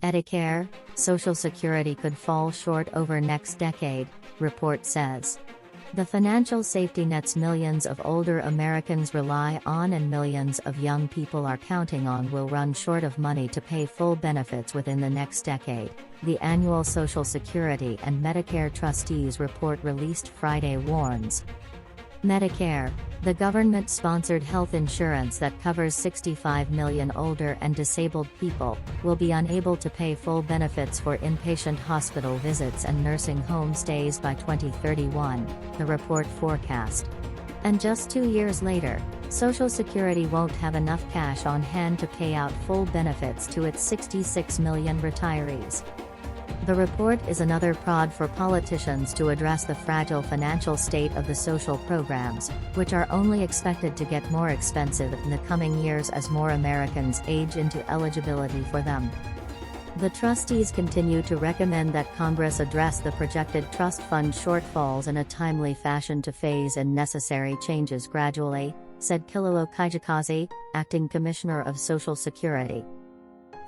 Edicare, Social Security could fall short over next decade, report says. The financial safety nets millions of older Americans rely on and millions of young people are counting on will run short of money to pay full benefits within the next decade, the annual Social Security and Medicare Trustees report released Friday warns. Medicare, the government-sponsored health insurance that covers 65 million older and disabled people, will be unable to pay full benefits for inpatient hospital visits and nursing home stays by 2031, the report forecast. And just 2 years later, Social Security won't have enough cash on hand to pay out full benefits to its 66 million retirees. The report is another prod for politicians to address the fragile financial state of the social programs, which are only expected to get more expensive in the coming years as more Americans age into eligibility for them. The trustees continue to recommend that Congress address the projected trust fund shortfalls in a timely fashion to phase in necessary changes gradually, said Kilolo Kijakazi, acting Commissioner of Social Security.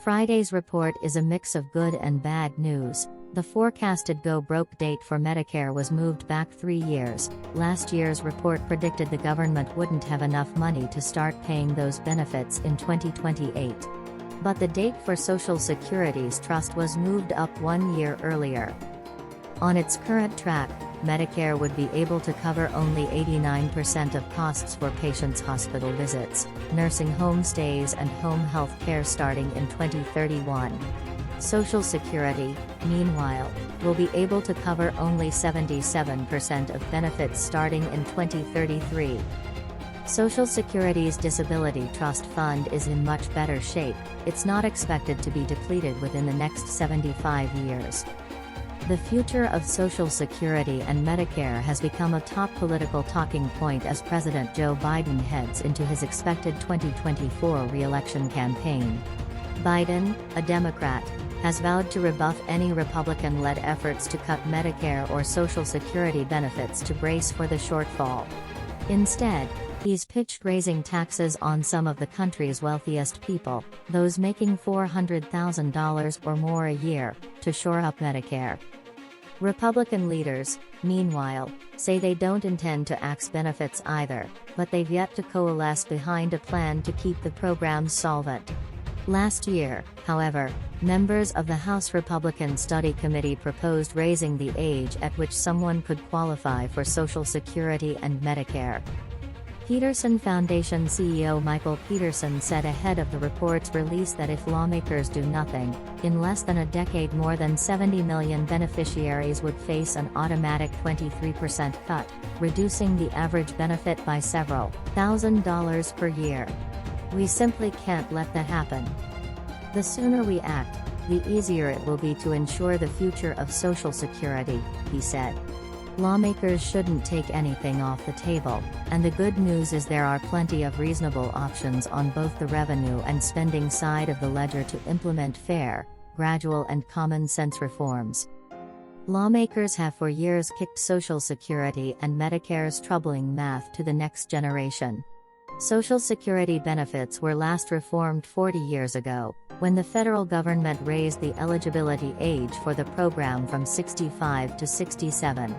Friday's report is a mix of good and bad news. The forecasted go-broke date for Medicare was moved back 3 years. Last year's report predicted the government wouldn't have enough money to start paying those benefits in 2028. But the date for Social Security's trust was moved up 1 year earlier. On its current track, Medicare would be able to cover only 89% of costs for patients' hospital visits, nursing home stays and home health care starting in 2031. Social Security, meanwhile, will be able to cover only 77% of benefits starting in 2033. Social Security's Disability Trust Fund is in much better shape. It's not expected to be depleted within the next 75 years. The future of Social Security and Medicare has become a top political talking point as President Joe Biden heads into his expected 2024 re-election campaign. Biden, a Democrat, has vowed to rebuff any Republican-led efforts to cut Medicare or Social Security benefits to brace for the shortfall. Instead, he's pitched raising taxes on some of the country's wealthiest people, those making $400,000 or more a year, to shore up Medicare. Republican leaders, meanwhile, say they don't intend to axe benefits either, but they've yet to coalesce behind a plan to keep the programs solvent. Last year, however, members of the House Republican Study Committee proposed raising the age at which someone could qualify for Social Security and Medicare. Peterson Foundation CEO Michael Peterson said ahead of the report's release that if lawmakers do nothing, in less than a decade more than 70 million beneficiaries would face an automatic 23% cut, reducing the average benefit by several $1,000s per year. We simply can't let that happen. The sooner we act, the easier it will be to ensure the future of Social Security, he said. Lawmakers shouldn't take anything off the table, and the good news is there are plenty of reasonable options on both the revenue and spending side of the ledger to implement fair, gradual and common-sense reforms. Lawmakers have for years kicked Social Security and Medicare's troubling math to the next generation. Social Security benefits were last reformed 40 years ago, when the federal government raised the eligibility age for the program from 65 to 67.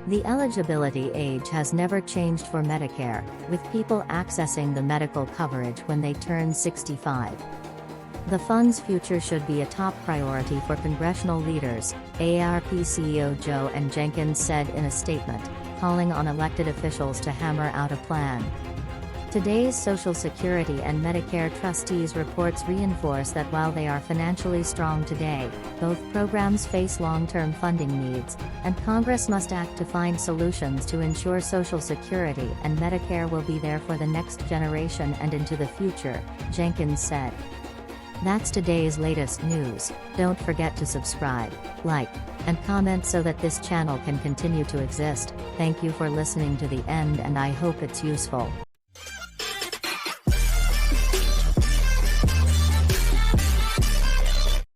The eligibility age has never changed for Medicare, with people accessing the medical coverage when they turn 65. The fund's future should be a top priority for congressional leaders, AARP CEO Joe N. Jenkins said in a statement, calling on elected officials to hammer out a plan. Today's Social Security and Medicare trustees reports reinforce that while they are financially strong today, both programs face long-term funding needs, and Congress must act to find solutions to ensure Social Security and Medicare will be there for the next generation and into the future, Jenkins said. That's today's latest news. Don't forget to subscribe, like, and comment so that this channel can continue to exist. Thank you for listening to the end and I hope it's useful.